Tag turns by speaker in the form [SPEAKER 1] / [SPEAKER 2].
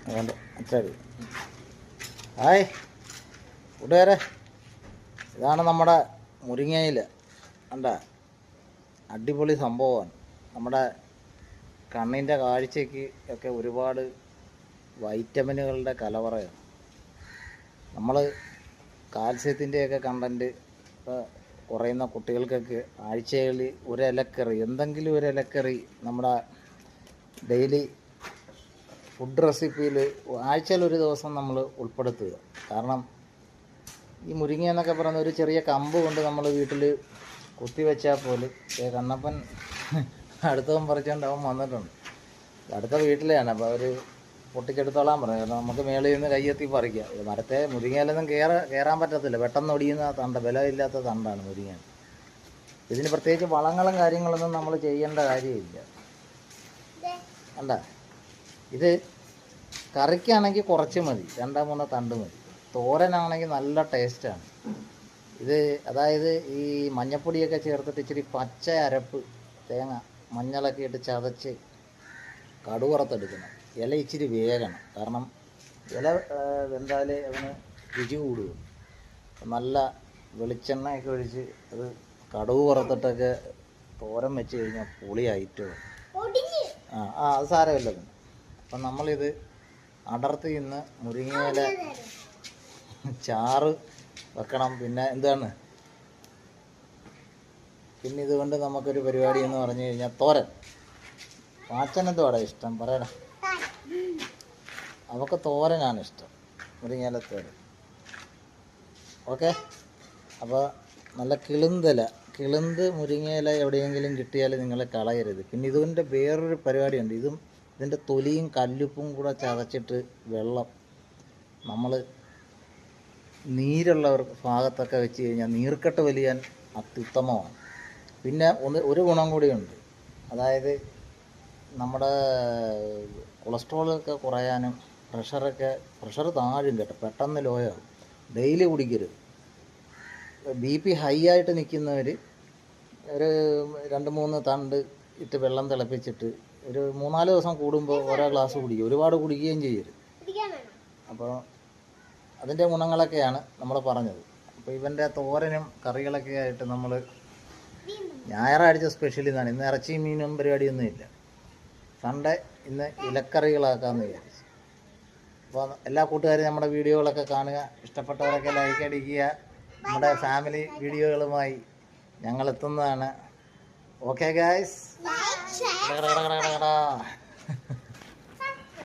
[SPEAKER 1] അതുകൊണ്ട് അത്ര ഹായ് കൂട്ടുകാരെ, ഇതാണ് നമ്മുടെ മുരിങ്ങയില. കണ്ട അടിപൊളി സംഭവമാണ്. നമ്മുടെ കണ്ണിൻ്റെ കാഴ്ചയ്ക്ക് ഒക്കെ ഒരുപാട് വൈറ്റമിനുകളുടെ കലവറയാണ്. നമ്മൾ കാൽസ്യത്തിൻ്റെയൊക്കെ കണ്ടൻറ്റ് കുറയുന്ന കുട്ടികൾക്കൊക്കെ ആഴ്ചയിൽ ഒരു ഇലക്കറി, എന്തെങ്കിലും ഒരു ഇലക്കറി നമ്മുടെ ഡെയിലി ഫുഡ് റെസിപ്പിയിൽ ആഴ്ചയിൽ ഒരു ദിവസം നമ്മൾ ഉൾപ്പെടുത്തുക. കാരണം ഈ മുരിങ്ങ എന്നൊക്കെ പറയുന്ന ഒരു ചെറിയ കമ്പ് കൊണ്ട് നമ്മൾ വീട്ടിൽ കുത്തിവെച്ചാൽ പോലും കണ്ണപ്പൻ അടുത്തവൻ പറിച്ചുകൊണ്ട് അവൻ വന്നിട്ടുണ്ട്. അടുത്ത വീട്ടിലെയാണ്. അപ്പോൾ അവർ പൊട്ടിച്ചെടുത്തോളാൻ പറഞ്ഞു. കാരണം നമുക്ക് മേളിൽ നിന്ന് കയ്യെത്തി പറിക്കാം. മരത്തെ മുരിങ്ങയിലൊന്നും കയറാൻ പറ്റത്തില്ല, പെട്ടെന്ന് ഒടിയുന്ന തണ്ട, ബലമില്ലാത്ത തണ്ടാണ് മുരിങ്ങ. ഇതിന് പ്രത്യേകിച്ച് വളങ്ങളും കാര്യങ്ങളൊന്നും നമ്മൾ ചെയ്യേണ്ട കാര്യമില്ല. കണ്ട, ഇത് കറിക്കാണെങ്കിൽ കുറച്ച് മതി, 2-3 തണ്ട് മതി. തോരനാണെങ്കിൽ നല്ല ടേസ്റ്റാണ് ഇത്. അതായത് ഈ മഞ്ഞപ്പൊടിയൊക്കെ ചേർത്തിട്ട് ഇച്ചിരി പച്ച അരപ്പ്, തേങ്ങ മഞ്ഞളൊക്കെ ഇട്ട് ചതച്ച് കടുവറുത്തെടുക്കണം. ഇല ഇച്ചിരി വേകണം, കാരണം ഇല വെന്താലേ അതിന് രുചി കൂടുകയുള്ളൂ. നല്ല വെളിച്ചെണ്ണയൊക്കെ ഒഴിച്ച് അത് കടുവ് വറുത്തിട്ടൊക്കെ തോരൻ വെച്ച് കഴിഞ്ഞാൽ പൊളിയായിട്ട്. അത് സാരമില്ല. പിന്നെ അപ്പം നമ്മളിത് അടർത്തി ഇന്ന് മുരിങ്ങയില ചാറ് വെക്കണം. പിന്നെ എന്താണ്, പിന്നെ ഇതുകൊണ്ട് നമുക്കൊരു പരിപാടി എന്ന് പറഞ്ഞു കഴിഞ്ഞാൽ തോരൻ. പാച്ചനെന്തുവാടാ ഇഷ്ടം പറയണം? അവൾക്ക് തോരനാണ് ഇഷ്ടം, മുരിങ്ങയില തോരൻ. ഓക്കെ, അപ്പോൾ നല്ല കിളുന്ത് മുരിങ്ങയില എവിടെയെങ്കിലും കിട്ടിയാൽ നിങ്ങൾ കളയരുത്. പിന്നെ ഇതിൻ്റെ വേറൊരു പരിപാടിയുണ്ട്. ഇതിൻ്റെ തൊലിയും കല്ലുപ്പും കൂടെ ചതച്ചിട്ട് വെള്ളം നമ്മൾ നീരുള്ള ഭാഗത്തൊക്കെ വെച്ച് കഴിഞ്ഞാൽ നീർക്കെട്ട് വലിയാൻ അത്യുത്തമമാണ്. പിന്നെ ഒരു ഗുണം കൂടിയുണ്ട്. അതായത് നമ്മുടെ കൊളസ്ട്രോളൊക്കെ കുറയാനും പ്രഷർ താഴും കേട്ടോ, പെട്ടെന്ന് ലോയാകും. ഡെയിലി കുടിക്കരുത്. BP ഹൈ ആയിട്ട് നിൽക്കുന്നവർ ഒരു 2-3 തണ്ട് ഇട്ട് വെള്ളം തിളപ്പിച്ചിട്ട് ഒരു 3-4 ദിവസം കൂടുമ്പോൾ ഓരോ ഗ്ലാസ് കുടിക്കുക. ഒരുപാട് കുടിക്കുകയും ചെയ്യരുത്. അപ്പോൾ അതിൻ്റെ ഗുണങ്ങളൊക്കെയാണ് നമ്മൾ പറഞ്ഞത്. അപ്പോൾ ഇവൻ്റെ തോരനും കറികളൊക്കെ ആയിട്ട് നമ്മൾ ഞായറാഴ്ച സ്പെഷ്യൽ ഇതാണ്. ഇന്ന് ഇറച്ചിയും മീനും പരിപാടിയൊന്നുമില്ല. സൺഡേ ഇന്ന് ഇലക്കറികളാക്കാമെന്ന് വിചാരിച്ചു. അപ്പോൾ എല്ലാ കൂട്ടുകാരും നമ്മുടെ വീഡിയോകളൊക്കെ കാണുക. ഇഷ്ടപ്പെട്ടവരൊക്കെ ലൈക്ക് അടിക്കുക. നമ്മുടെ ഫാമിലി വീഡിയോകളുമായി ഞങ്ങൾ എത്തുന്നതാണ്. Okay guys.